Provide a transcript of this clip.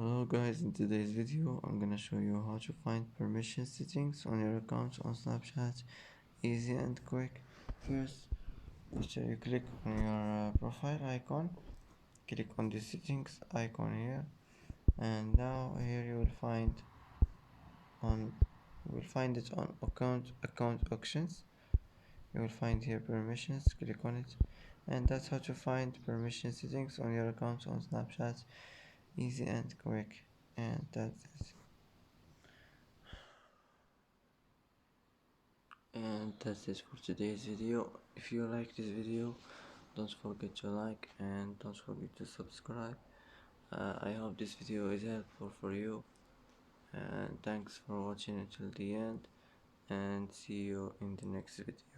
Hello guys, in today's video I'm gonna show you how to find permission settings on your account on Snapchat. Easy and quick. First, after you click on your profile icon, click on the settings icon here, and now here on you will find it on account options. You will find here permissions, click on it, and that's how to find permission settings on your account on Snapchat. Easy and quick, and that's it. And that's it for today's video. If you like this video, don't forget to like and don't forget to subscribe. I hope this video is helpful for you, and thanks for watching until the end, and see you in the next video.